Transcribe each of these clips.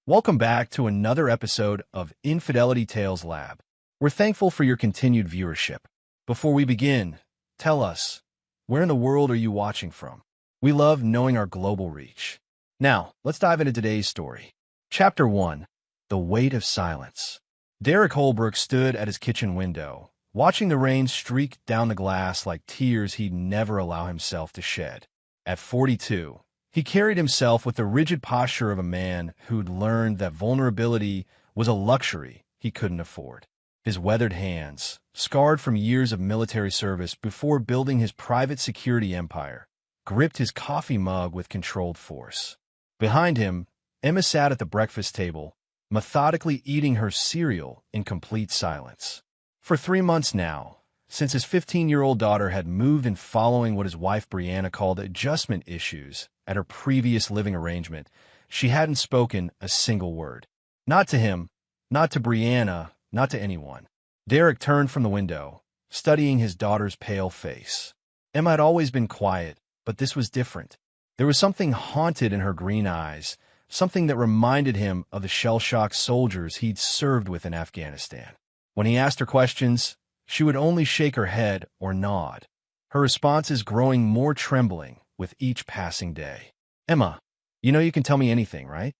Welcome back to another episode of Infidelity Tales Lab. We're thankful for your continued viewership. Before we begin, tell us, where in the world are you watching from? We love knowing our global reach. Now, let's dive into today's story. Chapter 1. The Weight of Silence. Derek Holbrook stood at his kitchen window, watching the rain streak down the glass like tears he'd never allow himself to shed. At 42, he carried himself with the rigid posture of a man who'd learned that vulnerability was a luxury he couldn't afford. His weathered hands, scarred from years of military service before building his private security empire, gripped his coffee mug with controlled force. Behind him, Emma sat at the breakfast table, methodically eating her cereal in complete silence. For 3 months now, since his 15-year-old daughter had moved in following what his wife Brianna called adjustment issues at her previous living arrangement, she hadn't spoken a single word. Not to him, not to Brianna, not to anyone. Derek turned from the window, studying his daughter's pale face. Emma had always been quiet, but this was different. There was something haunted in her green eyes, something that reminded him of the shell-shocked soldiers he'd served with in Afghanistan. When he asked her questions, she would only shake her head or nod, her responses growing more trembling with each passing day. "Emma, you know you can tell me anything, right?"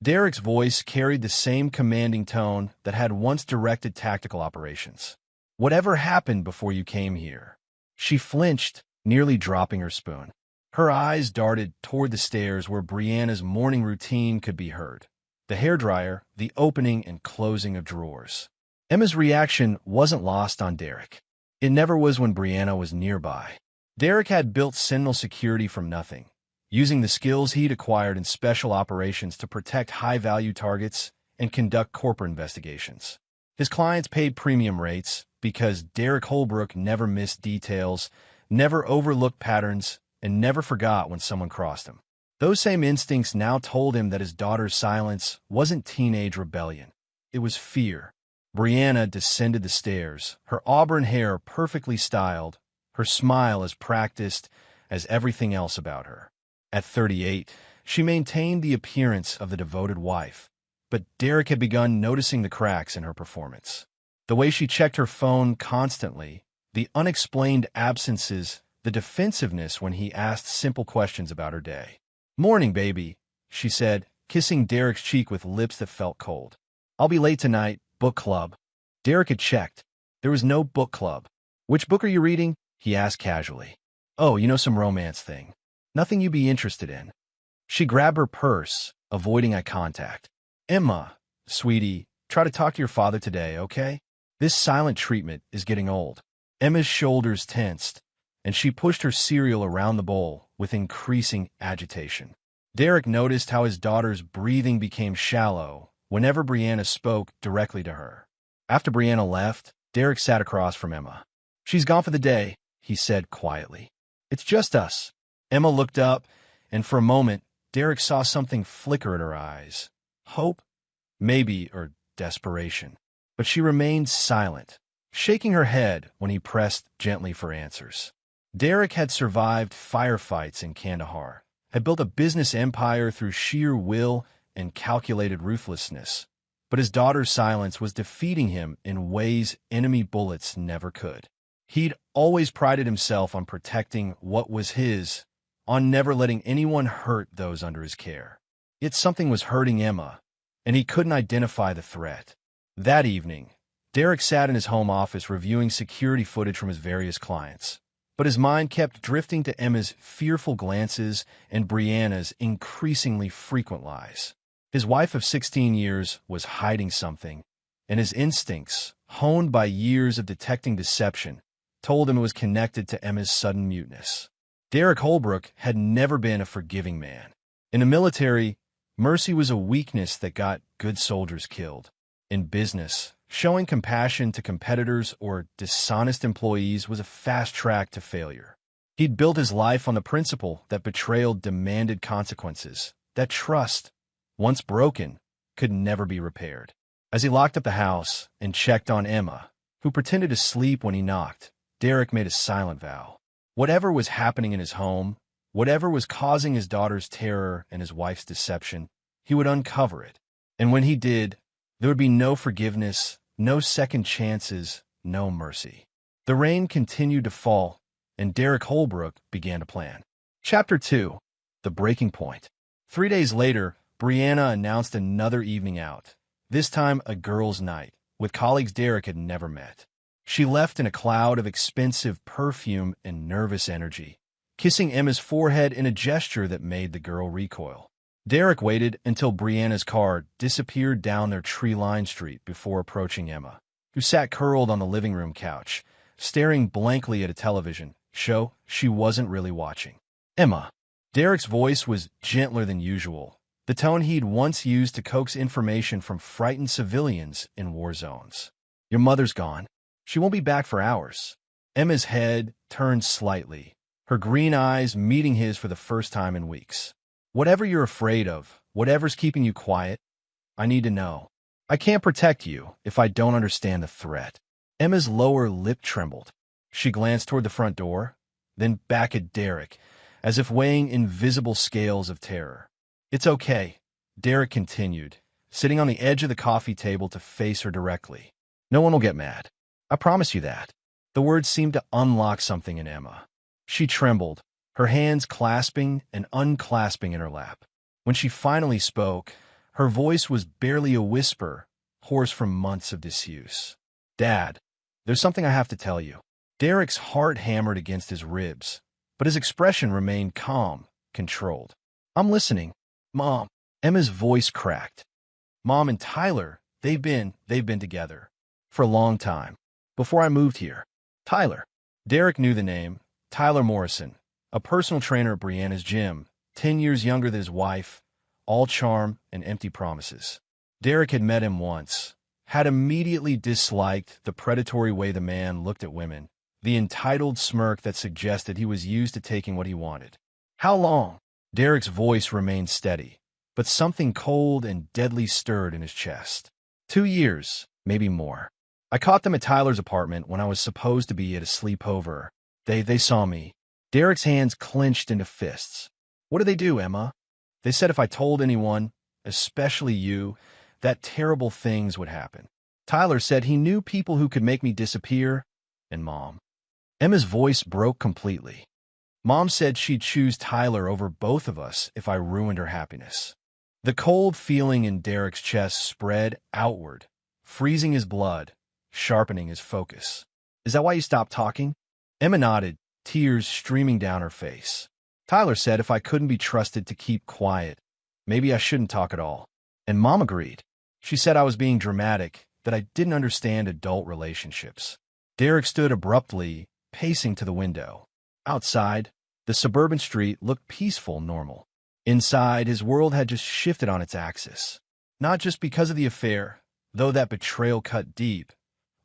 Derek's voice carried the same commanding tone that had once directed tactical operations. "Whatever happened before you came here?" She flinched, nearly dropping her spoon. Her eyes darted toward the stairs where Brianna's morning routine could be heard. The hairdryer, the opening and closing of drawers. Emma's reaction wasn't lost on Derek. It never was when Brianna was nearby. Derek had built Sentinel security from nothing, using the skills he'd acquired in special operations to protect high-value targets and conduct corporate investigations. His clients paid premium rates because Derek Holbrook never missed details, never overlooked patterns, and never forgot when someone crossed him. Those same instincts now told him that his daughter's silence wasn't teenage rebellion. It was fear. Brianna descended the stairs, her auburn hair perfectly styled, her smile as practiced as everything else about her. At 38, she maintained the appearance of the devoted wife, but Derek had begun noticing the cracks in her performance. The way she checked her phone constantly, the unexplained absences, the defensiveness when he asked simple questions about her day. "Morning, baby," she said, kissing Derek's cheek with lips that felt cold. "I'll be late tonight. Book club." Derek had checked. There was no book club. "Which book are you reading?" he asked casually. "Oh, some romance thing. Nothing you'd be interested in." She grabbed her purse, avoiding eye contact. "Emma, sweetie, try to talk to your father today, okay? This silent treatment is getting old." Emma's shoulders tensed, and she pushed her cereal around the bowl with increasing agitation. Derek noticed how his daughter's breathing became shallow whenever Brianna spoke directly to her. After Brianna left, Derek sat across from Emma. "She's gone for the day," he said quietly. "It's just us." Emma looked up, and for a moment, Derek saw something flicker in her eyes. Hope? Maybe, or desperation. But she remained silent, shaking her head when he pressed gently for answers. Derek had survived firefights in Kandahar, had built a business empire through sheer will and calculated ruthlessness, but his daughter's silence was defeating him in ways enemy bullets never could. He'd always prided himself on protecting what was his, on never letting anyone hurt those under his care. Yet something was hurting Emma, and he couldn't identify the threat. That evening, Derek sat in his home office reviewing security footage from his various clients, but his mind kept drifting to Emma's fearful glances and Brianna's increasingly frequent lies. His wife of 16 years was hiding something, and his instincts, honed by years of detecting deception, told him it was connected to Emma's sudden muteness. Derek Holbrook had never been a forgiving man. In the military, mercy was a weakness that got good soldiers killed. In business, showing compassion to competitors or dishonest employees was a fast track to failure. He'd built his life on the principle that betrayal demanded consequences, that trust, once broken, could never be repaired. As he locked up the house and checked on Emma, who pretended to sleep when he knocked, Derek made a silent vow. Whatever was happening in his home, whatever was causing his daughter's terror and his wife's deception, he would uncover it, And when he did, there would be no forgiveness, no second chances, no mercy. The rain continued to fall, and Derek Holbrook began to plan. Chapter 2. The Breaking Point. 3 days later, Brianna announced another evening out, this time a girls' night, with colleagues Derek had never met. She left in a cloud of expensive perfume and nervous energy, kissing Emma's forehead in a gesture that made the girl recoil. Derek waited until Brianna's car disappeared down their tree-lined street before approaching Emma, who sat curled on the living room couch, staring blankly at a television show she wasn't really watching. Emma. Derek's voice was gentler than usual, the tone he'd once used to coax information from frightened civilians in war zones. Your mother's gone. She won't be back for hours. Emma's head turned slightly, her green eyes meeting his for the first time in weeks. Whatever you're afraid of, whatever's keeping you quiet, I need to know. I can't protect you if I don't understand the threat. Emma's lower lip trembled. She glanced toward the front door, then back at Derek, as if weighing invisible scales of terror. It's okay, Derek continued, sitting on the edge of the coffee table to face her directly. No one will get mad. I promise you that. The words seemed to unlock something in Emma. She trembled, her hands clasping and unclasping in her lap. When she finally spoke, her voice was barely a whisper, hoarse from months of disuse. Dad, there's something I have to tell you. Derek's heart hammered against his ribs, but his expression remained calm, controlled. I'm listening. Mom. Emma's voice cracked. Mom and Tyler, they've been together. For a long time. Before I moved here. Tyler. Derek knew the name. Tyler Morrison. A personal trainer at Brianna's gym, 10 years younger than his wife, all charm and empty promises. Derek had met him once, had immediately disliked the predatory way the man looked at women, the entitled smirk that suggested he was used to taking what he wanted. How long? Derek's voice remained steady, but something cold and deadly stirred in his chest. 2 years, maybe more. I caught them at Tyler's apartment when I was supposed to be at a sleepover. They saw me. Derek's hands clenched into fists. What did they do, Emma? They said if I told anyone, especially you, that terrible things would happen. Tyler said he knew people who could make me disappear, and Mom. Emma's voice broke completely. Mom said she'd choose Tyler over both of us if I ruined her happiness. The cold feeling in Derek's chest spread outward, freezing his blood, sharpening his focus. Is that why you stopped talking? Emma nodded, tears streaming down her face. Tyler said if I couldn't be trusted to keep quiet, maybe I shouldn't talk at all. And Mom agreed. She said I was being dramatic, that I didn't understand adult relationships. Derek stood abruptly, pacing to the window. Outside, the suburban street looked peaceful, normal. Inside, his world had just shifted on its axis. Not just because of the affair, though that betrayal cut deep,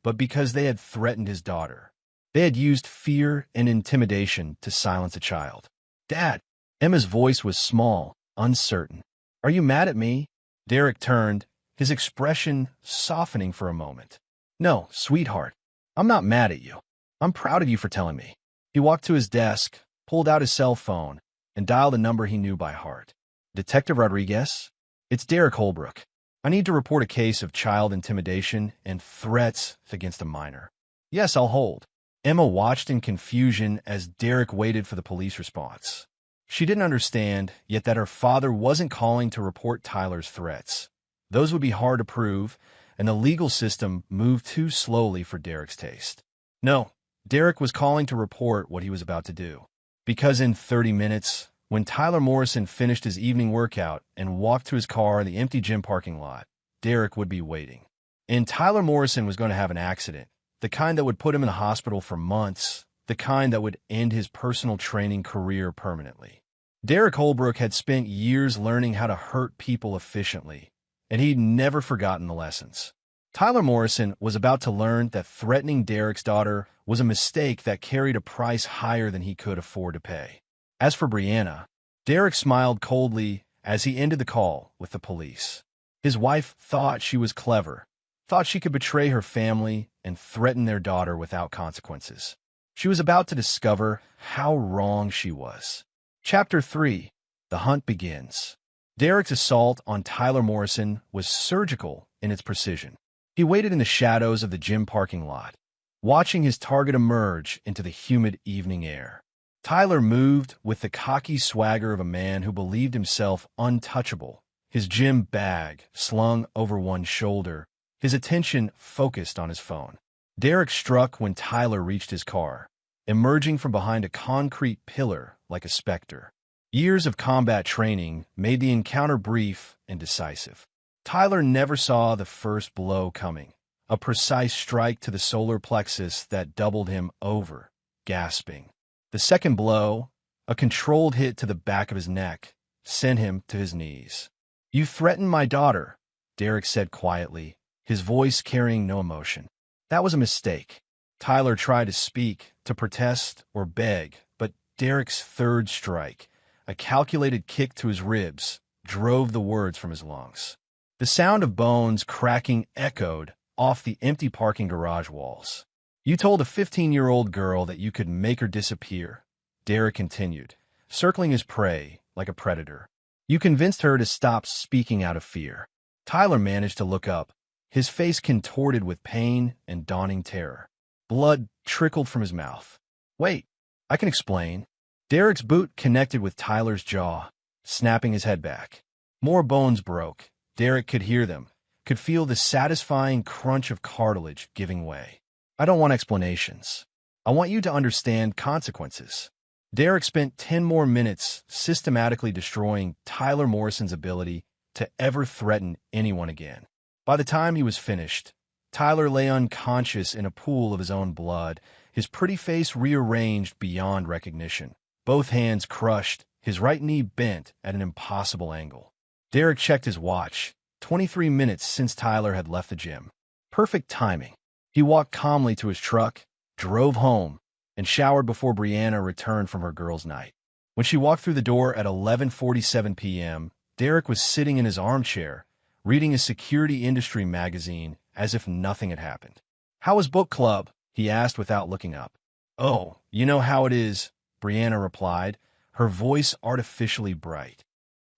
but because they had threatened his daughter. They had used fear and intimidation to silence a child. Dad! Emma's voice was small, uncertain. Are you mad at me? Derek turned, his expression softening for a moment. No, sweetheart. I'm not mad at you. I'm proud of you for telling me. He walked to his desk, pulled out his cell phone, and dialed a number he knew by heart. Detective Rodriguez? It's Derek Holbrook. I need to report a case of child intimidation and threats against a minor. Yes, I'll hold. Emma watched in confusion as Derek waited for the police response. She didn't understand, yet that her father wasn't calling to report Tyler's threats. Those would be hard to prove, and the legal system moved too slowly for Derek's taste. No, Derek was calling to report what he was about to do. Because in 30 minutes, when Tyler Morrison finished his evening workout and walked to his car in the empty gym parking lot, Derek would be waiting. And Tyler Morrison was going to have an accident. The kind that would put him in the hospital for months, the kind that would end his personal training career permanently. Derek Holbrook had spent years learning how to hurt people efficiently, and he'd never forgotten the lessons. Tyler Morrison was about to learn that threatening Derek's daughter was a mistake that carried a price higher than he could afford to pay. As for Brianna, Derek smiled coldly as he ended the call with the police. His wife thought she was clever, thought she could betray her family and threaten their daughter without consequences. She was about to discover how wrong she was. Chapter 3. The Hunt Begins. Derek's assault on Tyler Morrison was surgical in its precision. He waited in the shadows of the gym parking lot, watching his target emerge into the humid evening air. Tyler moved with the cocky swagger of a man who believed himself untouchable, his gym bag slung over one shoulder, his attention focused on his phone. Derek struck when Tyler reached his car, emerging from behind a concrete pillar like a specter. Years of combat training made the encounter brief and decisive. Tyler never saw the first blow coming, a precise strike to the solar plexus that doubled him over, gasping. The second blow, a controlled hit to the back of his neck, sent him to his knees. "You threatened my daughter," Derek said quietly, his voice carrying no emotion. "That was a mistake." Tyler tried to speak, to protest or beg, but Derek's third strike, a calculated kick to his ribs, drove the words from his lungs. The sound of bones cracking echoed off the empty parking garage walls. "You told a 15-year-old girl that you could make her disappear," Derek continued, circling his prey like a predator. "You convinced her to stop speaking out of fear." Tyler managed to look up, his face contorted with pain and dawning terror. Blood trickled from his mouth. "Wait, I can explain." Derek's boot connected with Tyler's jaw, snapping his head back. More bones broke. Derek could hear them, could feel the satisfying crunch of cartilage giving way. "I don't want explanations. I want you to understand consequences." Derek spent 10 more minutes systematically destroying Tyler Morrison's ability to ever threaten anyone again. By the time he was finished, Tyler lay unconscious in a pool of his own blood, his pretty face rearranged beyond recognition, both hands crushed, his right knee bent at an impossible angle. Derek checked his watch, 23 minutes since Tyler had left the gym. Perfect timing. He walked calmly to his truck, drove home, and showered before Brianna returned from her girls' night. When she walked through the door at 11:47 p.m., Derek was sitting in his armchair, reading a security industry magazine as if nothing had happened. "How was book club?" he asked without looking up. "Oh, you know how it is," Brianna replied, her voice artificially bright.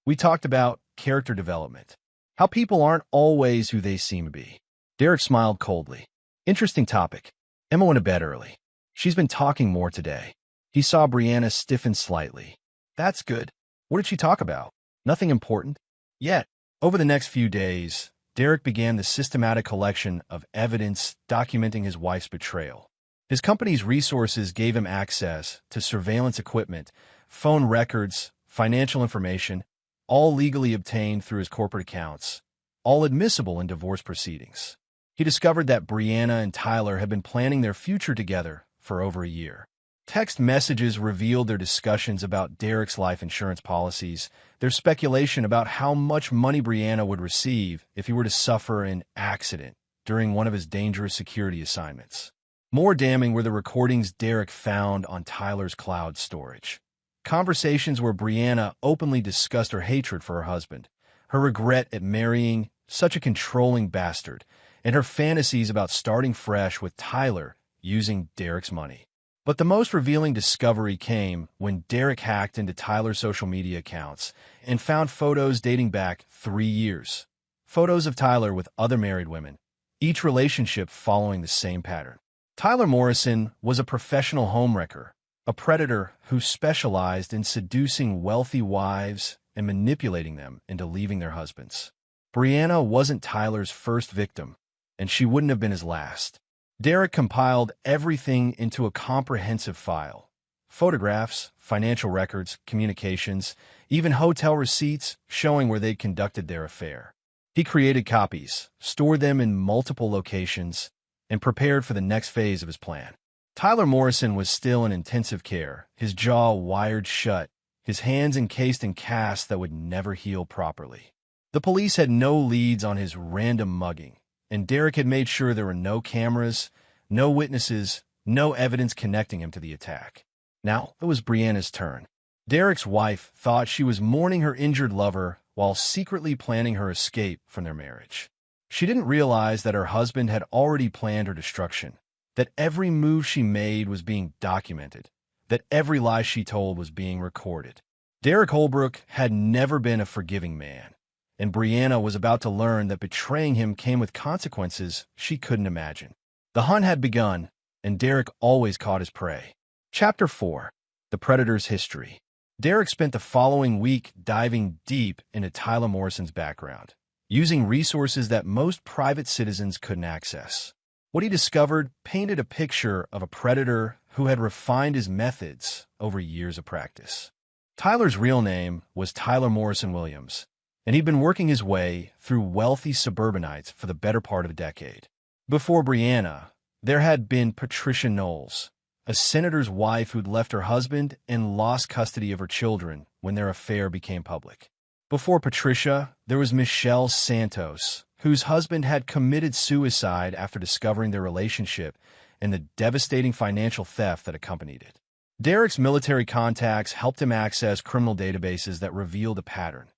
"We talked about character development, how people aren't always who they seem to be." Derek smiled coldly. "Interesting topic. Emma went to bed early. She's been talking more today." He saw Brianna stiffen slightly. "That's good. What did she talk about?" "Nothing important." Yet, over the next few days, Derek began the systematic collection of evidence documenting his wife's betrayal. His company's resources gave him access to surveillance equipment, phone records, financial information, all legally obtained through his corporate accounts, all admissible in divorce proceedings. He discovered that Brianna and Tyler had been planning their future together for over a year. Text messages revealed their discussions about Derek's life insurance policies, their speculation about how much money Brianna would receive if he were to suffer an accident during one of his dangerous security assignments. More damning were the recordings Derek found on Tyler's cloud storage. Conversations where Brianna openly discussed her hatred for her husband, her regret at marrying such a controlling bastard, and her fantasies about starting fresh with Tyler using Derek's money. But the most revealing discovery came when Derek hacked into Tyler's social media accounts and found photos dating back 3 years. Photos of Tyler with other married women, each relationship following the same pattern. Tyler Morrison was a professional homewrecker, a predator who specialized in seducing wealthy wives and manipulating them into leaving their husbands. Brianna wasn't Tyler's first victim, and she wouldn't have been his last. Derek compiled everything into a comprehensive file. Photographs, financial records, communications, even hotel receipts showing where they'd conducted their affair. He created copies, stored them in multiple locations, and prepared for the next phase of his plan. Tyler Morrison was still in intensive care, his jaw wired shut, his hands encased in casts that would never heal properly. The police had no leads on his random mugging, and Derek had made sure there were no cameras, no witnesses, no evidence connecting him to the attack. Now it was Brianna's turn. Derek's wife thought she was mourning her injured lover while secretly planning her escape from their marriage. She didn't realize that her husband had already planned her destruction, that every move she made was being documented, that every lie she told was being recorded. Derek Holbrook had never been a forgiving man, and Brianna was about to learn that betraying him came with consequences she couldn't imagine. The hunt had begun, and Derek always caught his prey. Chapter 4. The Predator's History. Derek spent the following week diving deep into Tyler Morrison's background, using resources that most private citizens couldn't access. What he discovered painted a picture of a predator who had refined his methods over years of practice. Tyler's real name was Tyler Morrison Williams, and he'd been working his way through wealthy suburbanites for the better part of a decade. Before Brianna, there had been Patricia Knowles, a senator's wife who'd left her husband and lost custody of her children when their affair became public. Before Patricia, there was Michelle Santos, whose husband had committed suicide after discovering their relationship and the devastating financial theft that accompanied it. Derek's military contacts helped him access criminal databases that revealed a pattern.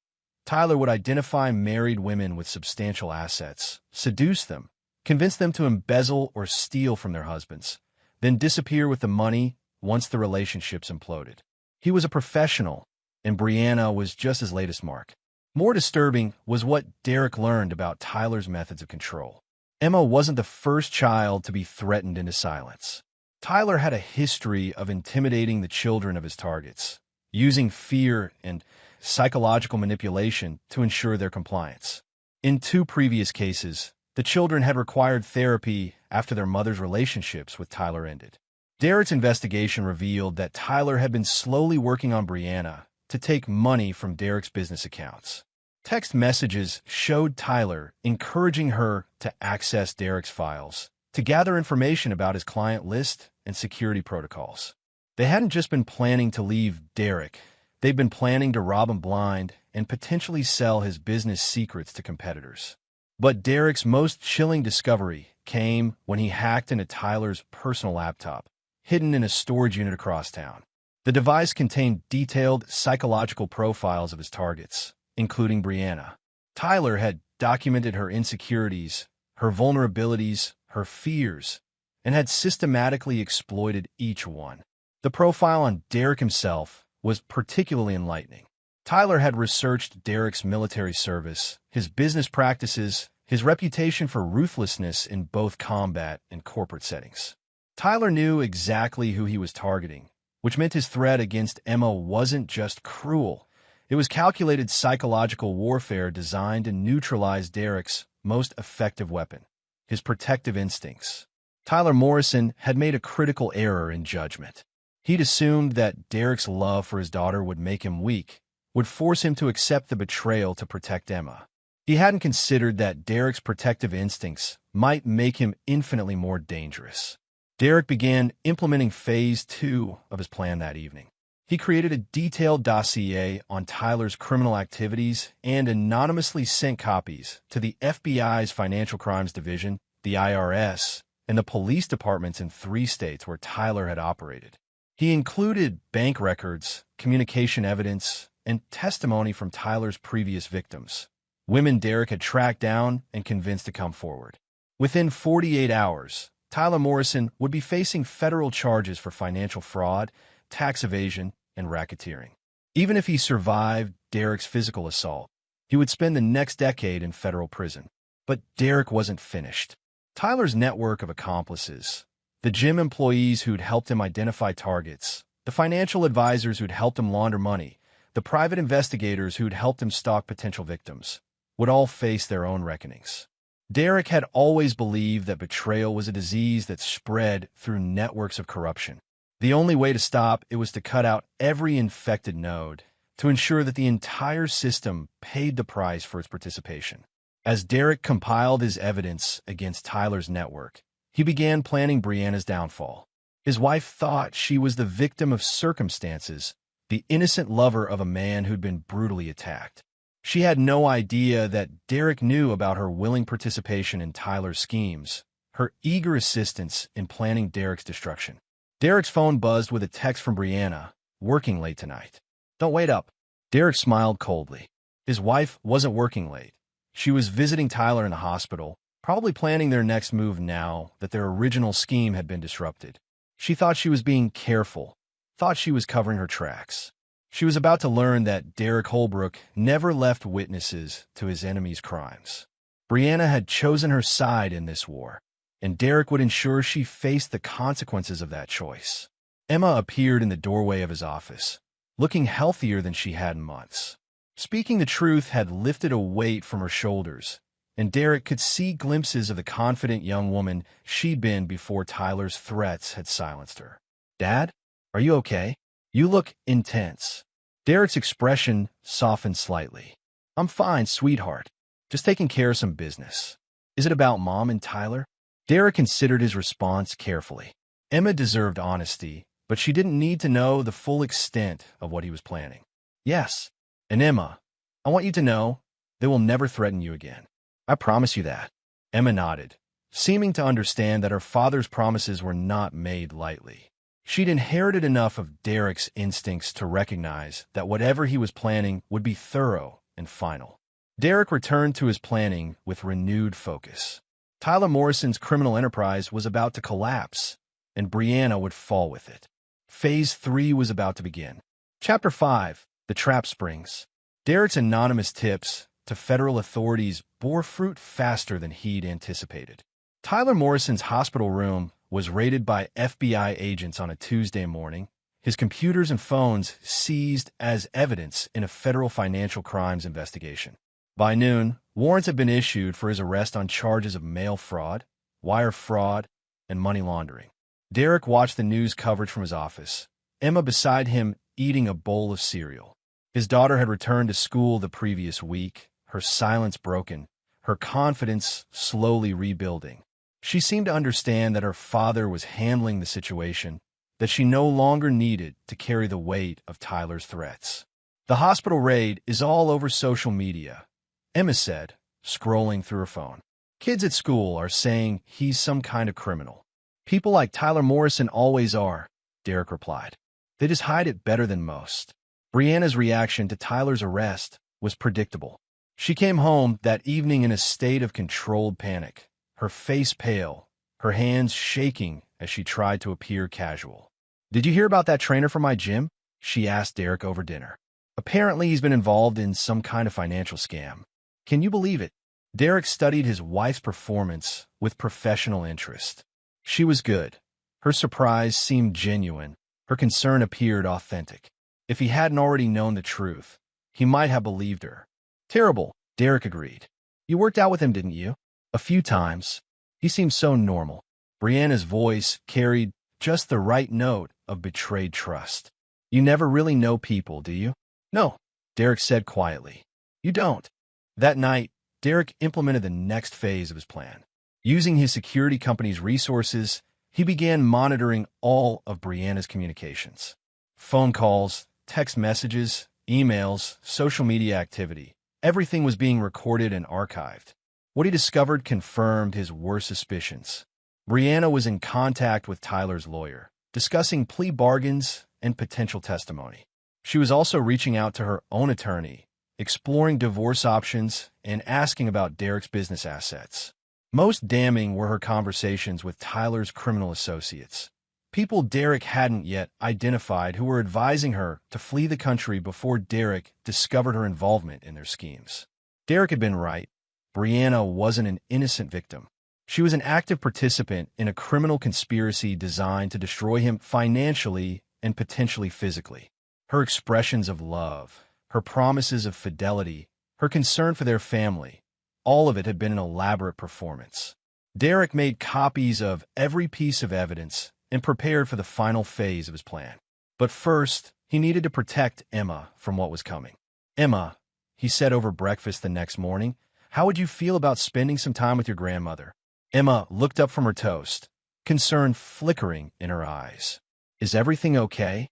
Tyler would identify married women with substantial assets, seduce them, convince them to embezzle or steal from their husbands, then disappear with the money once the relationships imploded. He was a professional, and Brianna was just his latest mark. More disturbing was what Derek learned about Tyler's methods of control. Emma wasn't the first child to be threatened into silence. Tyler had a history of intimidating the children of his targets, using fear and psychological manipulation to ensure their compliance. In 2 previous cases, the children had required therapy after their mother's relationships with Tyler ended. Derek's investigation revealed that Tyler had been slowly working on Brianna to take money from Derek's business accounts. Text messages showed Tyler encouraging her to access Derek's files, to gather information about his client list and security protocols. They hadn't just been planning to leave Derek, they'd been planning to rob him blind and potentially sell his business secrets to competitors. But Derek's most chilling discovery came when he hacked into Tyler's personal laptop, hidden in a storage unit across town. The device contained detailed psychological profiles of his targets, including Brianna. Tyler had documented her insecurities, her vulnerabilities, her fears, and had systematically exploited each one. The profile on Derek himself was particularly enlightening. Tyler had researched Derek's military service, his business practices, his reputation for ruthlessness in both combat and corporate settings. Tyler knew exactly who he was targeting, which meant his threat against Emma wasn't just cruel. It was calculated psychological warfare designed to neutralize Derek's most effective weapon, his protective instincts. Tyler Morrison had made a critical error in judgment. He'd assumed that Derek's love for his daughter would make him weak, would force him to accept the betrayal to protect Emma. He hadn't considered that Derek's protective instincts might make him infinitely more dangerous. Derek began implementing Phase 2 of his plan that evening. He created a detailed dossier on Tyler's criminal activities and anonymously sent copies to the FBI's Financial Crimes Division, the IRS, and the police departments in 3 states where Tyler had operated. He included bank records, communication evidence, and testimony from Tyler's previous victims, women Derek had tracked down and convinced to come forward. Within 48 hours, Tyler Morrison would be facing federal charges for financial fraud, tax evasion, and racketeering. Even if he survived Derek's physical assault, he would spend the next decade in federal prison. But Derek wasn't finished. Tyler's network of accomplices, the gym employees who'd helped him identify targets, the financial advisors who'd helped him launder money, the private investigators who'd helped him stalk potential victims, would all face their own reckonings. Derek had always believed that betrayal was a disease that spread through networks of corruption. The only way to stop it was to cut out every infected node, to ensure that the entire system paid the price for its participation. As Derek compiled his evidence against Tyler's network, he began planning Brianna's downfall. His wife thought she was the victim of circumstances, the innocent lover of a man who'd been brutally attacked. She had no idea that Derek knew about her willing participation in Tyler's schemes, her eager assistance in planning Derek's destruction. Derek's phone buzzed with a text from Brianna, "Working late tonight." "Don't wait up." Derek smiled coldly. His wife wasn't working late. She was visiting Tyler in the hospital, probably planning their next move now that their original scheme had been disrupted. She thought she was being careful, thought she was covering her tracks. She was about to learn that Derek Holbrook never left witnesses to his enemy's crimes. Brianna had chosen her side in this war, and Derek would ensure she faced the consequences of that choice. Emma appeared in the doorway of his office, looking healthier than she had in months. Speaking the truth had lifted a weight from her shoulders, and Derek could see glimpses of the confident young woman she'd been before Tyler's threats had silenced her. "Dad, are you okay? You look intense." Derek's expression softened slightly. "I'm fine, sweetheart. Just taking care of some business." "Is it about Mom and Tyler?" Derek considered his response carefully. Emma deserved honesty, but she didn't need to know the full extent of what he was planning. "Yes. And Emma, I want you to know they will never threaten you again. I promise you that." Emma nodded, seeming to understand that her father's promises were not made lightly. She'd inherited enough of Derek's instincts to recognize that whatever he was planning would be thorough and final. Derek returned to his planning with renewed focus. Tyler Morrison's criminal enterprise was about to collapse, and Brianna would fall with it. Phase 3 was about to begin. Chapter 5, The Trap Springs. Derek's anonymous tips to federal authorities bore fruit faster than he'd anticipated. Tyler Morrison's hospital room was raided by FBI agents on a Tuesday morning, his computers and phones seized as evidence in a federal financial crimes investigation. By noon, warrants had been issued for his arrest on charges of mail fraud, wire fraud, and money laundering. Derek watched the news coverage from his office, Emma beside him eating a bowl of cereal. His daughter had returned to school the previous week, her silence broken, her confidence slowly rebuilding. She seemed to understand that her father was handling the situation, that she no longer needed to carry the weight of Tyler's threats. "The hospital raid is all over social media," Emma said, scrolling through her phone. "Kids at school are saying he's some kind of criminal." "People like Tyler Morrison always are," Derek replied. "They just hide it better than most." Brianna's reaction to Tyler's arrest was predictable. She came home that evening in a state of controlled panic, her face pale, her hands shaking as she tried to appear casual. "Did you hear about that trainer from my gym?" she asked Derek over dinner. "Apparently he's been involved in some kind of financial scam. Can you believe it?" Derek studied his wife's performance with professional interest. She was good. Her surprise seemed genuine. Her concern appeared authentic. If he hadn't already known the truth, he might have believed her. "Terrible," Derek agreed. "You worked out with him, didn't you?" "A few times. He seemed so normal." Brianna's voice carried just the right note of betrayed trust. "You never really know people, do you?" "No," Derek said quietly. "You don't." That night, Derek implemented the next phase of his plan. Using his security company's resources, he began monitoring all of Brianna's communications. Phone calls, text messages, emails, social media activity. Everything was being recorded and archived. What he discovered confirmed his worst suspicions. Brianna was in contact with Tyler's lawyer, discussing plea bargains and potential testimony. She was also reaching out to her own attorney, exploring divorce options, and asking about Derek's business assets. Most damning were her conversations with Tyler's criminal associates, people Derek hadn't yet identified who were advising her to flee the country before Derek discovered her involvement in their schemes. Derek had been right. Brianna wasn't an innocent victim. She was an active participant in a criminal conspiracy designed to destroy him financially and potentially physically. Her expressions of love, her promises of fidelity, her concern for their family, all of it had been an elaborate performance. Derek made copies of every piece of evidence and prepared for the final phase of his plan. But first, he needed to protect Emma from what was coming. "Emma," he said over breakfast the next morning, "how would you feel about spending some time with your grandmother?" Emma looked up from her toast, concern flickering in her eyes. "Is everything okay?"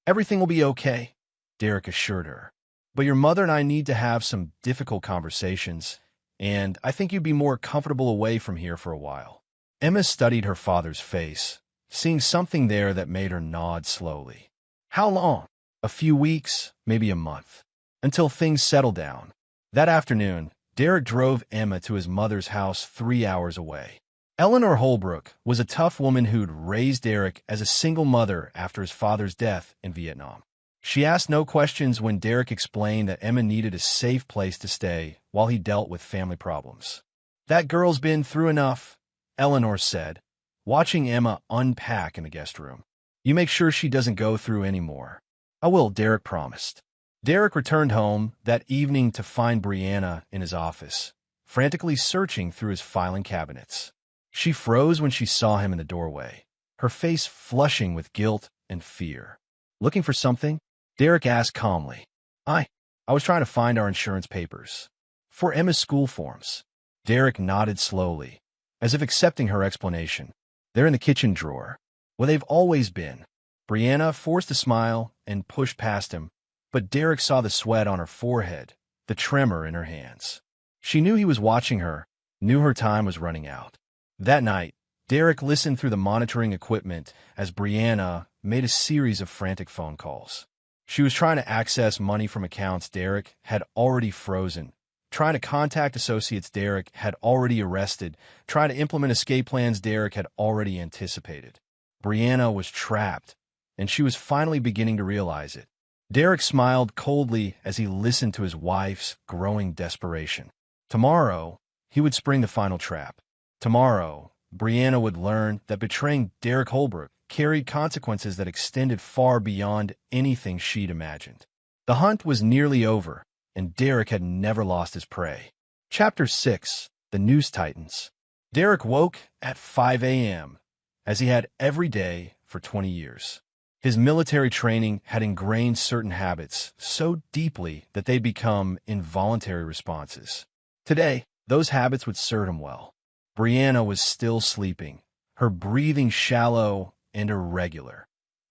"Everything will be okay," Derek assured her. "But your mother and I need to have some difficult conversations, and I think you'd be more comfortable away from here for a while." Emma studied her father's face, seeing something there that made her nod slowly. "How long?" "A few weeks, maybe a month, until things settle down." That afternoon, Derek drove Emma to his mother's house 3 hours away. Eleanor Holbrook was a tough woman who'd raised Derek as a single mother after his father's death in Vietnam. She asked no questions when Derek explained that Emma needed a safe place to stay while he dealt with family problems. "That girl's been through enough," Eleanor said, watching Emma unpack in the guest room. "You make sure she doesn't go through any more." "I will," Derek promised. Derek returned home that evening to find Brianna in his office, frantically searching through his filing cabinets. She froze when she saw him in the doorway, her face flushing with guilt and fear. "Looking for something?" Derek asked calmly. I was trying to find our insurance papers. For Emma's school forms." Derek nodded slowly, as if accepting her explanation. "They're in the kitchen drawer." "Well, they've always been." Brianna forced a smile and pushed past him, but Derek saw the sweat on her forehead, the tremor in her hands. She knew he was watching her, knew her time was running out. That night, Derek listened through the monitoring equipment as Brianna made a series of frantic phone calls. She was trying to access money from accounts Derek had already frozen, trying to contact associates Derek had already arrested, trying to implement escape plans Derek had already anticipated. Brianna was trapped, and she was finally beginning to realize it. Derek smiled coldly as he listened to his wife's growing desperation. Tomorrow, he would spring the final trap. Tomorrow, Brianna would learn that betraying Derek Holbrook carried consequences that extended far beyond anything she'd imagined. The hunt was nearly over, and Derek had never lost his prey. Chapter 6: The News Titans. Derek woke at 5 a.m., as he had every day for 20 years. His military training had ingrained certain habits so deeply that they'd become involuntary responses. Today, those habits would serve him well. Brianna was still sleeping, her breathing shallow and irregular,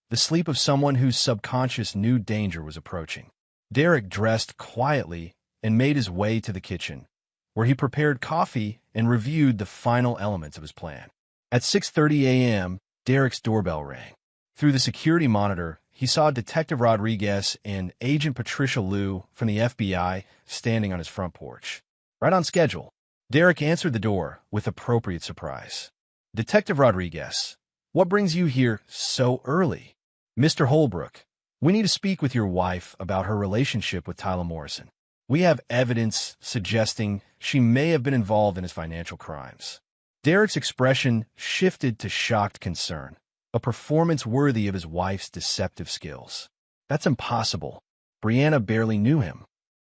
the sleep of someone whose subconscious knew danger was approaching. Derek dressed quietly and made his way to the kitchen, where he prepared coffee and reviewed the final elements of his plan. At 6:30 a.m., Derek's doorbell rang. Through the security monitor, he saw Detective Rodriguez and Agent Patricia Liu from the FBI standing on his front porch. Right on schedule. Derek answered the door with appropriate surprise. "Detective Rodriguez, what brings you here so early?" "Mr. Holbrook, we need to speak with your wife about her relationship with Tyler Morrison. We have evidence suggesting she may have been involved in his financial crimes." Derek's expression shifted to shocked concern, a performance worthy of his wife's deceptive skills. "That's impossible." Brianna barely knew him.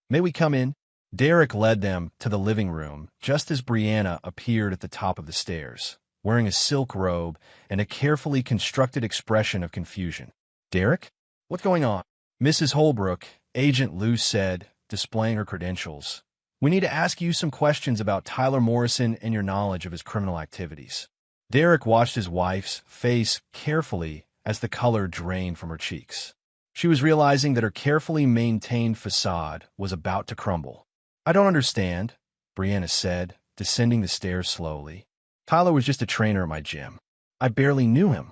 "May we come in?" Derek led them to the living room just as Brianna appeared at the top of the stairs, wearing a silk robe and a carefully constructed expression of confusion. "Derek? What's going on?" "Mrs. Holbrook," Agent Liu said, displaying her credentials. "We need to ask you some questions about Tyler Morrison and your knowledge of his criminal activities." Derek watched his wife's face carefully as the color drained from her cheeks. She was realizing that her carefully maintained facade was about to crumble. "I don't understand," Brianna said, descending the stairs slowly. "Tyler was just a trainer at my gym. I barely knew him."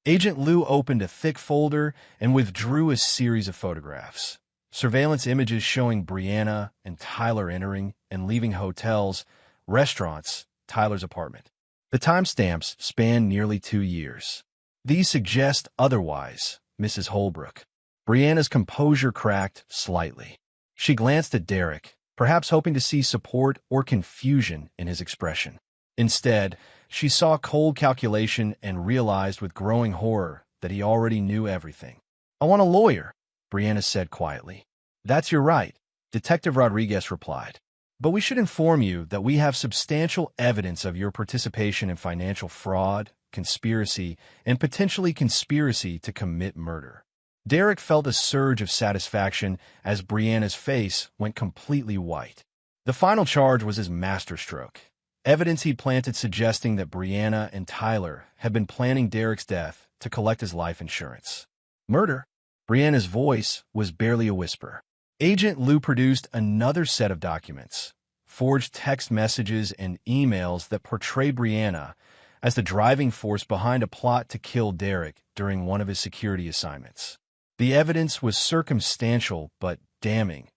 Agent Liu opened a thick folder and withdrew a series of photographs. Surveillance images showing Brianna and Tyler entering and leaving hotels, restaurants, Tyler's apartment. The timestamps span nearly 2 years. "These suggest otherwise, Mrs. Holbrook." Brianna's composure cracked slightly. She glanced at Derek, perhaps hoping to see support or confusion in his expression. Instead, she saw cold calculation and realized with growing horror that he already knew everything. "I want a lawyer," Brianna said quietly. "That's your right," Detective Rodriguez replied. "But we should inform you that we have substantial evidence of your participation in financial fraud, conspiracy, and potentially conspiracy to commit murder." Derek felt a surge of satisfaction as Brianna's face went completely white. The final charge was his masterstroke. Evidence he'd planted suggesting that Brianna and Tyler had been planning Derek's death to collect his life insurance. "Murder?" Brianna's voice was barely a whisper. Agent Liu produced another set of documents, forged text messages and emails that portrayed Brianna as the driving force behind a plot to kill Derek during one of his security assignments. The evidence was circumstantial but damning,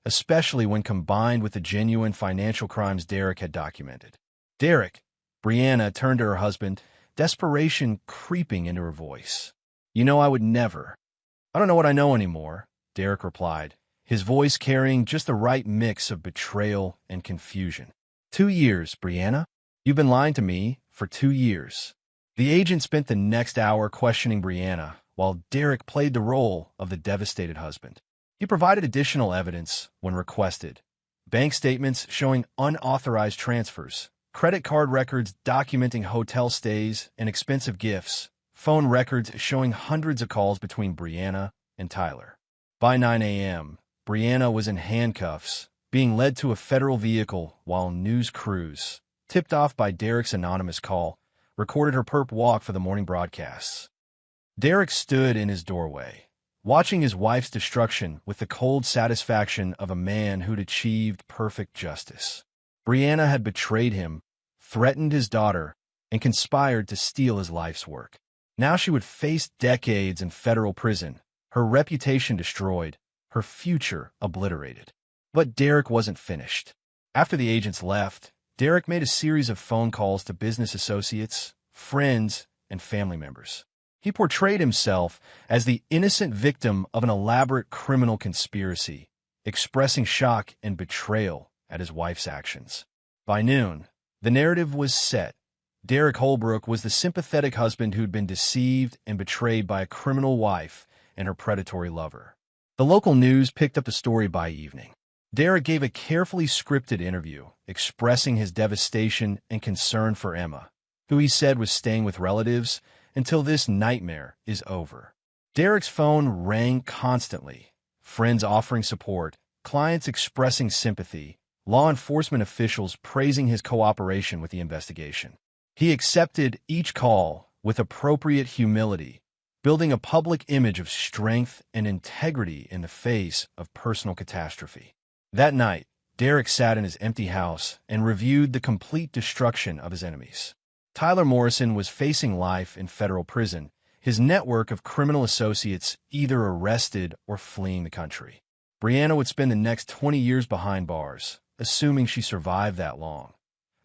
especially when combined with the genuine financial crimes Derek had documented. "Derek," Brianna turned to her husband, desperation creeping into her voice. "You know I would never." I don't know what I know anymore, Derek replied, his voice carrying just the right mix of betrayal and confusion. 2 years, Brianna? You've been lying to me for 2 years. The agent spent the next hour questioning Brianna, while Derek played the role of the devastated husband. He provided additional evidence when requested. Bank statements showing unauthorized transfers, credit card records documenting hotel stays and expensive gifts, phone records showing hundreds of calls between Brianna and Tyler. By 9 a.m., Brianna was in handcuffs, being led to a federal vehicle while news crews, tipped off by Derek's anonymous call, recorded her perp walk for the morning broadcasts. Derek stood in his doorway, watching his wife's destruction with the cold satisfaction of a man who'd achieved perfect justice. Brianna had betrayed him, threatened his daughter, and conspired to steal his life's work. Now she would face decades in federal prison, her reputation destroyed, her future obliterated. But Derek wasn't finished. After the agents left, Derek made a series of phone calls to business associates, friends, and family members. He portrayed himself as the innocent victim of an elaborate criminal conspiracy, expressing shock and betrayal at his wife's actions. By noon, the narrative was set. Derek Holbrook was the sympathetic husband who'd been deceived and betrayed by a criminal wife and her predatory lover. The local news picked up the story by evening. Derek gave a carefully scripted interview, expressing his devastation and concern for Emma, who he said was staying with relatives until this nightmare is over. Derek's phone rang constantly, friends offering support, clients expressing sympathy, law enforcement officials praising his cooperation with the investigation. He accepted each call with appropriate humility, building a public image of strength and integrity in the face of personal catastrophe. That night, Derek sat in his empty house and reviewed the complete destruction of his enemies. Tyler Morrison was facing life in federal prison, his network of criminal associates either arrested or fleeing the country. Brianna would spend the next 20 years behind bars, assuming she survived that long.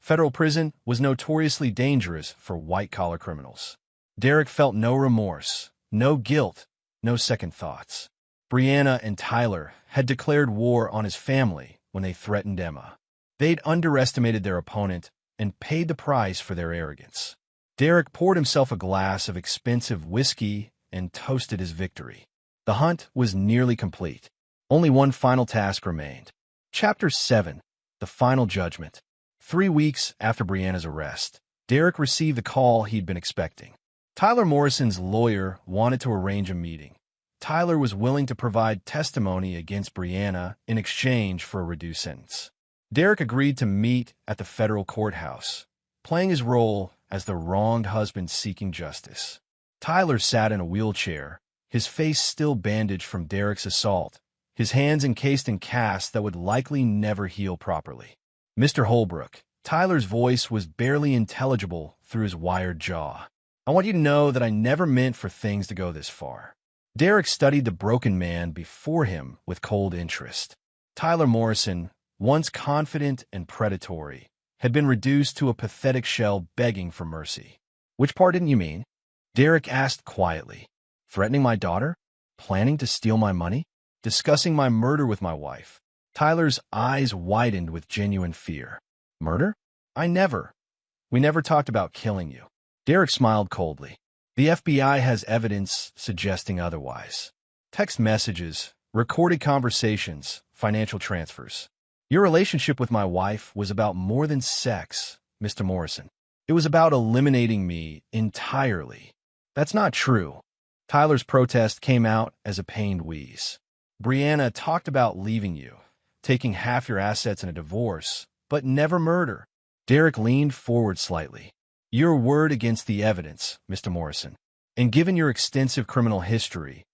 Federal prison was notoriously dangerous for white-collar criminals. Derek felt no remorse, no guilt, no second thoughts. Brianna and Tyler had declared war on his family when they threatened Emma. They'd underestimated their opponent and paid the price for their arrogance. Derek poured himself a glass of expensive whiskey and toasted his victory. The hunt was nearly complete. Only one final task remained. Chapter 7. The Final Judgment. 3 weeks after Brianna's arrest, Derek received the call he'd been expecting. Tyler Morrison's lawyer wanted to arrange a meeting. Tyler was willing to provide testimony against Brianna in exchange for a reduced sentence. Derek agreed to meet at the federal courthouse, playing his role as the wronged husband seeking justice. Tyler sat in a wheelchair, his face still bandaged from Derek's assault, his hands encased in casts that would likely never heal properly. Mr. Holbrook, Tyler's voice was barely intelligible through his wired jaw. I want you to know that I never meant for things to go this far. Derek studied the broken man before him with cold interest. Tyler Morrison, once confident and predatory, had been reduced to a pathetic shell begging for mercy. Which part didn't you mean? Derek asked quietly. Threatening my daughter? Planning to steal my money? Discussing my murder with my wife? Tyler's eyes widened with genuine fear. Murder? We never talked about killing you. Derek smiled coldly. The FBI has evidence suggesting otherwise. Text messages, recorded conversations, financial transfers. Your relationship with my wife was about more than sex, Mr. Morrison. It was about eliminating me entirely. That's not true. Tyler's protest came out as a pained wheeze. Brianna talked about leaving you, taking half your assets in a divorce, but never murder. Derek leaned forward slightly. Your word against the evidence, Mr. Morrison. And given your extensive criminal history,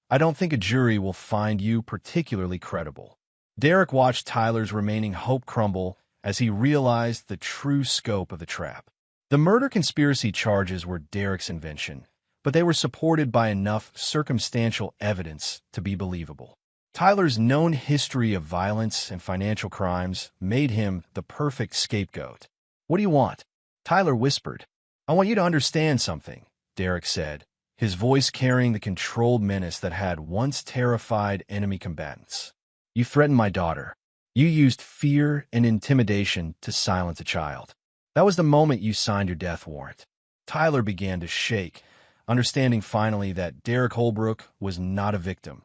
I don't think a jury will find you particularly credible. Derek watched Tyler's remaining hope crumble as he realized the true scope of the trap. The murder conspiracy charges were Derek's invention, but they were supported by enough circumstantial evidence to be believable. Tyler's known history of violence and financial crimes made him the perfect scapegoat. What do you want? Tyler whispered. I want you to understand something, Derek said, his voice carrying the controlled menace that had once terrified enemy combatants. "You threatened my daughter. You used fear and intimidation to silence a child. That was the moment you signed your death warrant." Tyler began to shake, understanding finally that Derek Holbrook was not a victim.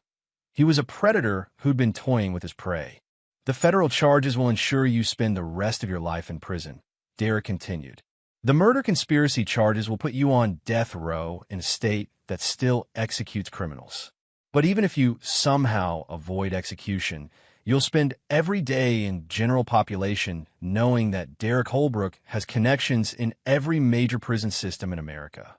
He was a predator who'd been toying with his prey. "The federal charges will ensure you spend the rest of your life in prison," Derek continued. "The murder conspiracy charges will put you on death row in a state that still executes criminals. But even if you somehow avoid execution, you'll spend every day in general population knowing that Derek Holbrook has connections in every major prison system in America."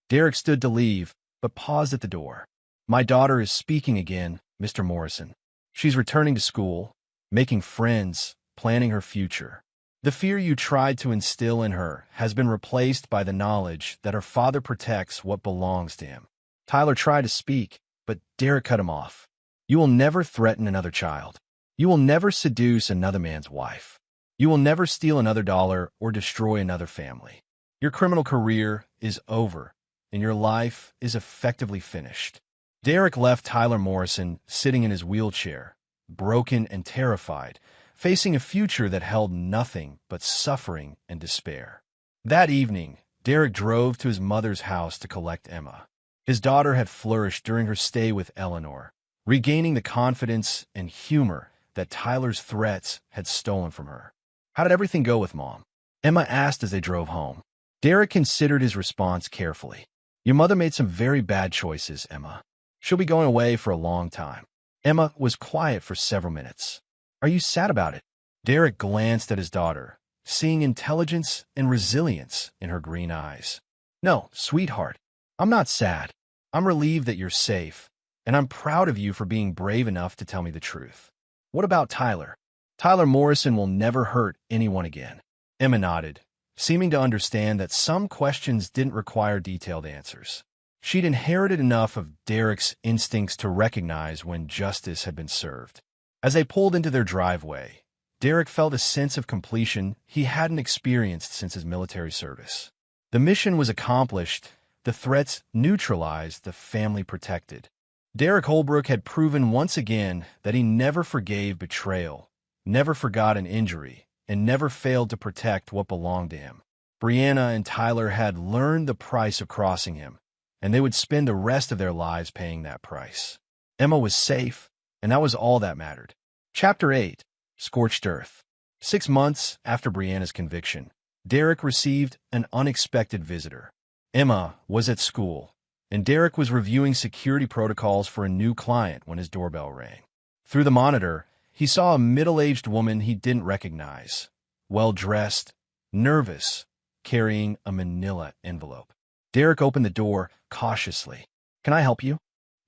Derek stood to leave, but paused at the door. "My daughter is speaking again, Mr. Morrison. She's returning to school, making friends, planning her future. The fear you tried to instill in her has been replaced by the knowledge that her father protects what belongs to him." Tyler tried to speak, but Derek cut him off. "You will never threaten another child. You will never seduce another man's wife. You will never steal another dollar or destroy another family. Your criminal career is over, and your life is effectively finished." Derek left Tyler Morrison sitting in his wheelchair, broken and terrified, facing a future that held nothing but suffering and despair. That evening, Derek drove to his mother's house to collect Emma. His daughter had flourished during her stay with Eleanor, regaining the confidence and humor that Tyler's threats had stolen from her. "How did everything go with Mom?" Emma asked as they drove home. Derek considered his response carefully. "Your mother made some very bad choices, Emma. She'll be going away for a long time." Emma was quiet for several minutes. "Are you sad about it?" Derek glanced at his daughter, seeing intelligence and resilience in her green eyes. "No, sweetheart, I'm not sad. I'm relieved that you're safe, and I'm proud of you for being brave enough to tell me the truth. What about Tyler?" "Tyler Morrison will never hurt anyone again." Emma nodded, seeming to understand that some questions didn't require detailed answers. She'd inherited enough of Derek's instincts to recognize when justice had been served. As they pulled into their driveway, Derek felt a sense of completion he hadn't experienced since his military service. The mission was accomplished, the threats neutralized, the family protected. Derek Holbrook had proven once again that he never forgave betrayal, never forgot an injury, and never failed to protect what belonged to him. Brianna and Tyler had learned the price of crossing him, and they would spend the rest of their lives paying that price. Emma was safe, and that was all that mattered. Chapter 8. Scorched Earth. 6 months after Brianna's conviction, Derek received an unexpected visitor. Emma was at school, and Derek was reviewing security protocols for a new client when his doorbell rang. Through the monitor, he saw a middle-aged woman he didn't recognize, well-dressed, nervous, carrying a manila envelope. Derek opened the door cautiously. "Can I help you?"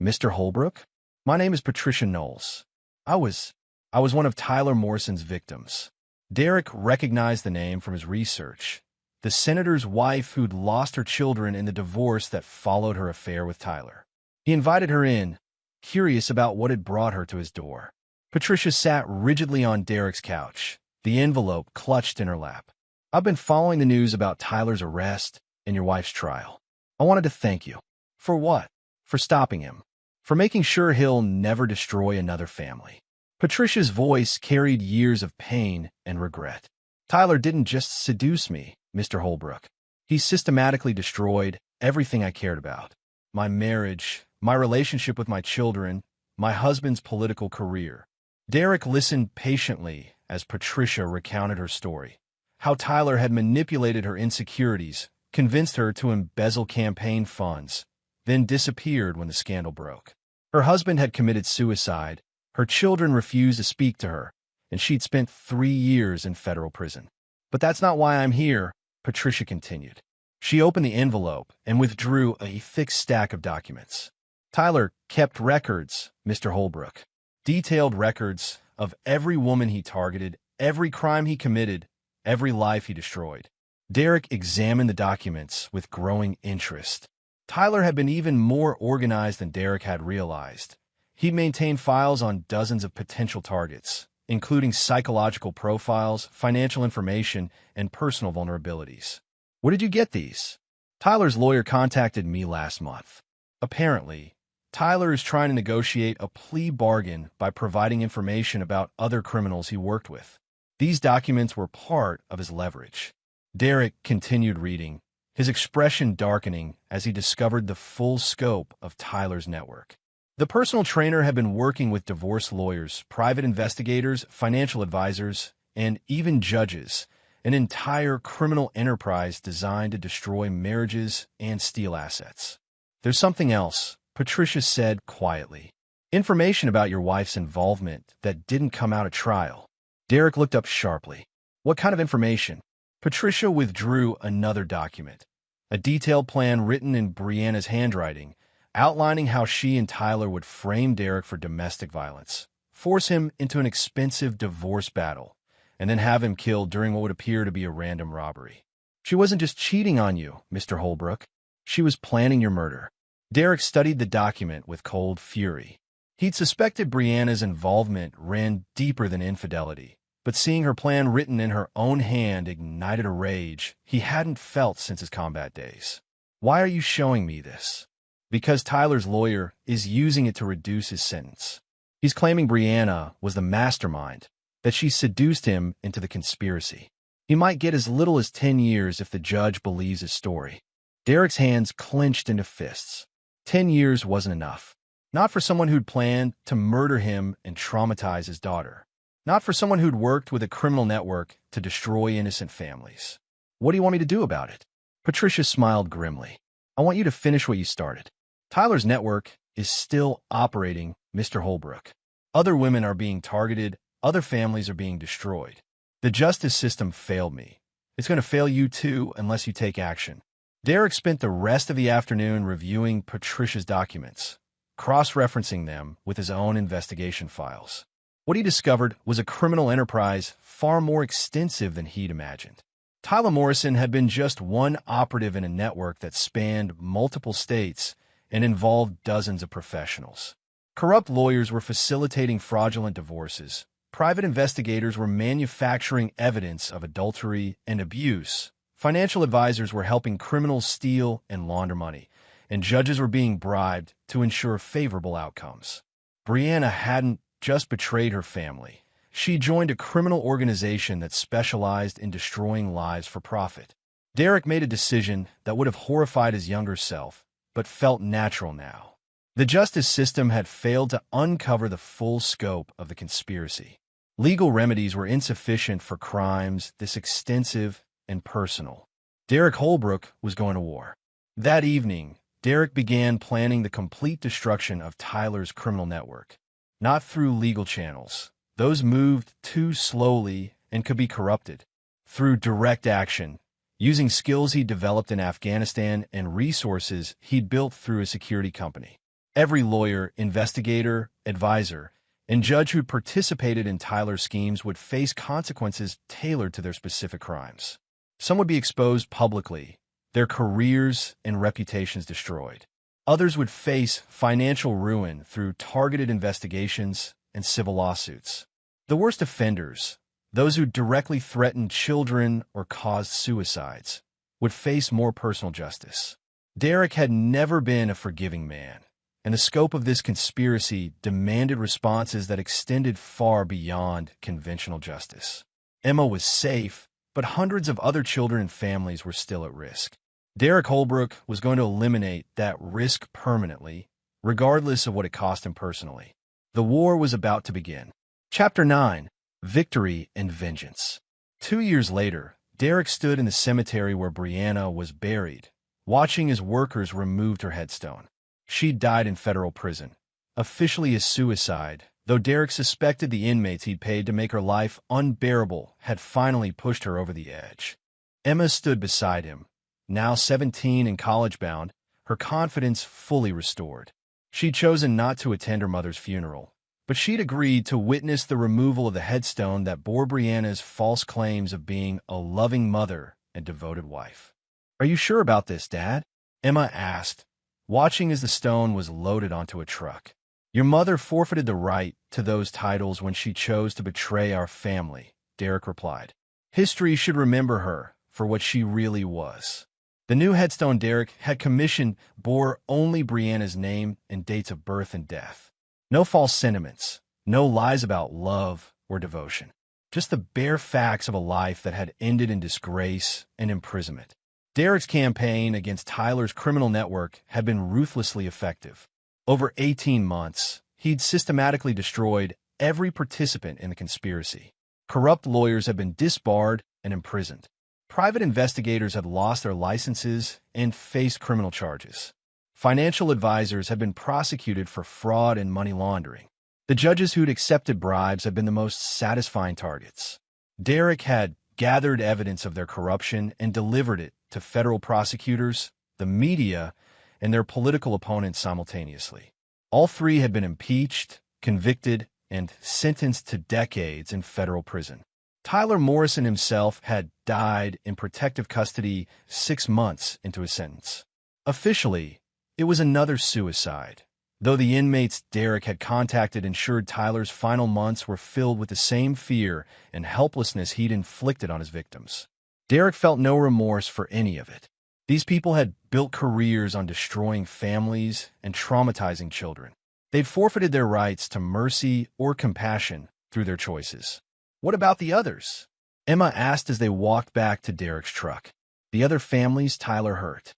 "Mr. Holbrook? My name is Patricia Knowles. I was one of Tyler Morrison's victims." Derek recognized the name from his research. The senator's wife who'd lost her children in the divorce that followed her affair with Tyler. He invited her in, curious about what had brought her to his door. Patricia sat rigidly on Derek's couch, the envelope clutched in her lap. "I've been following the news about Tyler's arrest and your wife's trial. I wanted to thank you." "For what?" "For stopping him. For making sure he'll never destroy another family." Patricia's voice carried years of pain and regret. "Tyler didn't just seduce me, Mr. Holbrook. He systematically destroyed everything I cared about. My marriage, my relationship with my children, my husband's political career." Derek listened patiently as Patricia recounted her story. How Tyler had manipulated her insecurities, convinced her to embezzle campaign funds, then disappeared when the scandal broke. Her husband had committed suicide, her children refused to speak to her, and she'd spent 3 years in federal prison. "But that's not why I'm here," Patricia continued. She opened the envelope and withdrew a thick stack of documents. "Tyler kept records, Mr. Holbrook. Detailed records of every woman he targeted, every crime he committed, every life he destroyed." Derek examined the documents with growing interest. Tyler had been even more organized than Derek had realized. He maintained files on dozens of potential targets, including psychological profiles, financial information, and personal vulnerabilities. "Where did you get these?" "Tyler's lawyer contacted me last month. Apparently, Tyler is trying to negotiate a plea bargain by providing information about other criminals he worked with. These documents were part of his leverage. Derek continued reading, his expression darkening as he discovered the full scope of Tyler's network. The personal trainer had been working with divorce lawyers, private investigators, financial advisors, and even judges, an entire criminal enterprise designed to destroy marriages and steal assets. "There's something else," Patricia said quietly. "Information about your wife's involvement that didn't come out at trial." Derek looked up sharply. "What kind of information?" Patricia withdrew another document, a detailed plan written in Brianna's handwriting, outlining how she and Tyler would frame Derek for domestic violence, force him into an expensive divorce battle, and then have him killed during what would appear to be a random robbery. "She wasn't just cheating on you, Mr. Holbrook. She was planning your murder." Derek studied the document with cold fury. He'd suspected Brianna's involvement ran deeper than infidelity, but seeing her plan written in her own hand ignited a rage he hadn't felt since his combat days. "Why are you showing me this?" "Because Tyler's lawyer is using it to reduce his sentence. He's claiming Brianna was the mastermind, that she seduced him into the conspiracy. He might get as little as 10 years if the judge believes his story." Derek's hands clenched into fists. 10 years wasn't enough. Not for someone who'd planned to murder him and traumatize his daughter. Not for someone who'd worked with a criminal network to destroy innocent families. "What do you want me to do about it?" Patricia smiled grimly. "I want you to finish what you started. Tyler's network is still operating, Mr. Holbrook. Other women are being targeted. Other families are being destroyed. The justice system failed me. It's going to fail you too unless you take action." Derek spent the rest of the afternoon reviewing Patricia's documents, cross-referencing them with his own investigation files. What he discovered was a criminal enterprise far more extensive than he'd imagined. Tyler Morrison had been just one operative in a network that spanned multiple states and involved dozens of professionals. Corrupt lawyers were facilitating fraudulent divorces. Private investigators were manufacturing evidence of adultery and abuse. Financial advisors were helping criminals steal and launder money, and judges were being bribed to ensure favorable outcomes. Brianna hadn't just betrayed her family. She joined a criminal organization that specialized in destroying lives for profit. Derek made a decision that would have horrified his younger self, but felt natural now. The justice system had failed to uncover the full scope of the conspiracy. Legal remedies were insufficient for crimes this extensive and personal. Derek Holbrook was going to war. That evening, Derek began planning the complete destruction of Tyler's criminal network. Not through legal channels. Those moved too slowly and could be corrupted. Through direct action, using skills he developed in Afghanistan and resources he'd built through a security company. Every lawyer, investigator, advisor, and judge who participated in Tyler's schemes would face consequences tailored to their specific crimes. Some would be exposed publicly, their careers and reputations destroyed. Others would face financial ruin through targeted investigations and civil lawsuits. The worst offenders, those who directly threatened children or caused suicides, would face more personal justice. Derek had never been a forgiving man, and the scope of this conspiracy demanded responses that extended far beyond conventional justice. Emma was safe, but hundreds of other children and families were still at risk. Derek Holbrook was going to eliminate that risk permanently, regardless of what it cost him personally. The war was about to begin. Chapter 9: Victory and Vengeance. 2 years later, Derek stood in the cemetery where Brianna was buried, watching as workers removed her headstone. She died in federal prison, officially a suicide, though Derek suspected the inmates he'd paid to make her life unbearable had finally pushed her over the edge. Emma stood beside him, now 17 and college-bound, her confidence fully restored. She'd chosen not to attend her mother's funeral, but she'd agreed to witness the removal of the headstone that bore Brianna's false claims of being a loving mother and devoted wife. "Are you sure about this, Dad?" Emma asked, watching as the stone was loaded onto a truck. "Your mother forfeited the right to those titles when she chose to betray our family," Derek replied. "History should remember her for what she really was." The new headstone Derek had commissioned bore only Brianna's name and dates of birth and death. No false sentiments, no lies about love or devotion. Just the bare facts of a life that had ended in disgrace and imprisonment. Derek's campaign against Tyler's criminal network had been ruthlessly effective. Over 18 months, he'd systematically destroyed every participant in the conspiracy. Corrupt lawyers had been disbarred and imprisoned. Private investigators had lost their licenses and faced criminal charges. Financial advisors had been prosecuted for fraud and money laundering. The judges who'd accepted bribes had been the most satisfying targets. Derek had gathered evidence of their corruption and delivered it to federal prosecutors, the media, and their political opponents simultaneously. All three had been impeached, convicted, and sentenced to decades in federal prison. Tyler Morrison himself had died in protective custody 6 months into his sentence. Officially, it was another suicide, though the inmates Derek had contacted ensured Tyler's final months were filled with the same fear and helplessness he'd inflicted on his victims. Derek felt no remorse for any of it. These people had built careers on destroying families and traumatizing children. They'd forfeited their rights to mercy or compassion through their choices. What about the others? Emma asked as they walked back to Derek's truck. The other families Tyler hurt.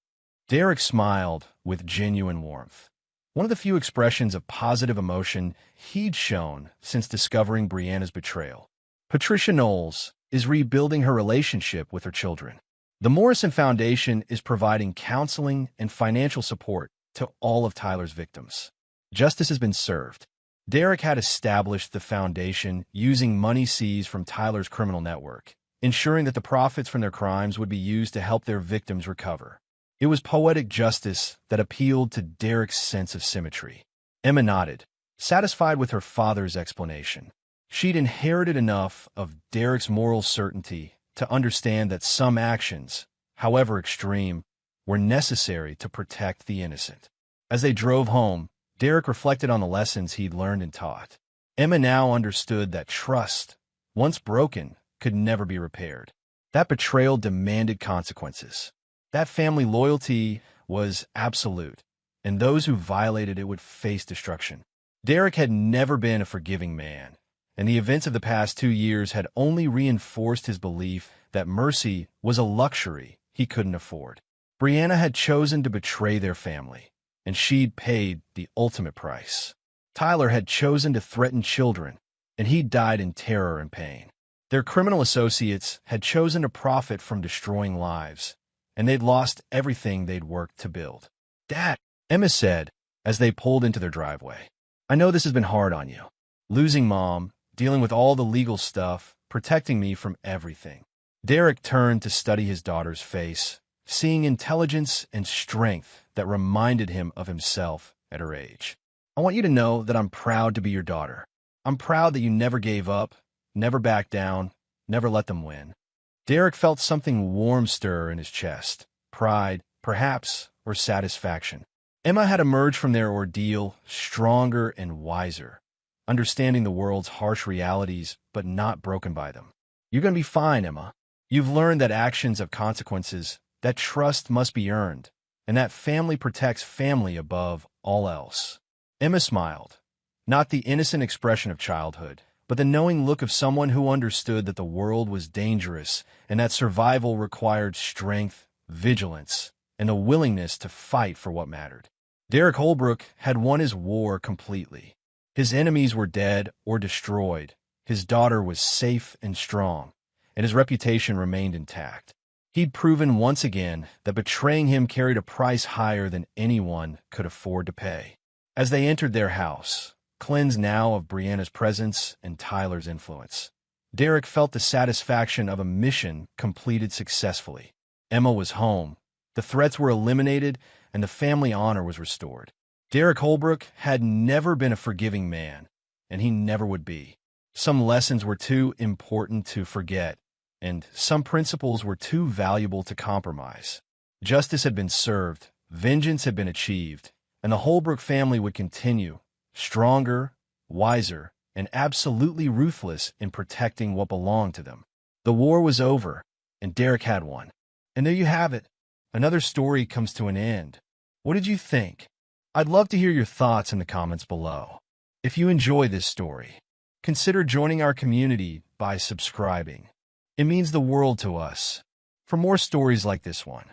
Derek smiled with genuine warmth. One of the few expressions of positive emotion he'd shown since discovering Brianna's betrayal. Patricia Knowles is rebuilding her relationship with her children. The Morrison Foundation is providing counseling and financial support to all of Tyler's victims. Justice has been served. Derek had established the foundation using money seized from Tyler's criminal network, ensuring that the profits from their crimes would be used to help their victims recover. It was poetic justice that appealed to Derek's sense of symmetry. Emma nodded, satisfied with her father's explanation. She'd inherited enough of Derek's moral certainty to understand that some actions, however extreme, were necessary to protect the innocent. As they drove home, Derek reflected on the lessons he'd learned and taught. Emma now understood that trust, once broken, could never be repaired. That betrayal demanded consequences. That family loyalty was absolute, and those who violated it would face destruction. Derek had never been a forgiving man, and the events of the past 2 years had only reinforced his belief that mercy was a luxury he couldn't afford. Brianna had chosen to betray their family, and she'd paid the ultimate price. Tyler had chosen to threaten children, and he'd died in terror and pain. Their criminal associates had chosen to profit from destroying lives, and they'd lost everything they'd worked to build. "Dad," Emma said as they pulled into their driveway, "I know this has been hard on you. Losing Mom, dealing with all the legal stuff, protecting me from everything." Derek turned to study his daughter's face, seeing intelligence and strength that reminded him of himself at her age. "I want you to know that I'm proud to be your daughter. I'm proud that you never gave up, never backed down, never let them win." Derek felt something warm stir in his chest, pride, perhaps, or satisfaction. Emma had emerged from their ordeal stronger and wiser, understanding the world's harsh realities but not broken by them. "You're going to be fine, Emma. You've learned that actions have consequences, that trust must be earned, and that family protects family above all else." Emma smiled, not the innocent expression of childhood, but the knowing look of someone who understood that the world was dangerous and that survival required strength, vigilance, and a willingness to fight for what mattered. Derek Holbrook had won his war completely. His enemies were dead or destroyed, his daughter was safe and strong, and his reputation remained intact. He'd proven once again that betraying him carried a price higher than anyone could afford to pay. As they entered their house, cleansed now of Brianna's presence and Tyler's influence, Derek felt the satisfaction of a mission completed successfully. Emma was home, the threats were eliminated, and the family honor was restored. Derek Holbrook had never been a forgiving man, and he never would be. Some lessons were too important to forget, and some principles were too valuable to compromise. Justice had been served, vengeance had been achieved, and the Holbrook family would continue, stronger, wiser, and absolutely ruthless in protecting what belonged to them. The war was over, and Derek had won. And there you have it, Another story comes to an end. What did you think? I'd love to hear your thoughts in the comments below. If you enjoy this story, consider joining our community by subscribing. It means the world to us. For more stories like this one,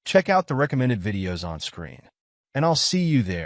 check out the recommended videos on screen, and I'll see you there.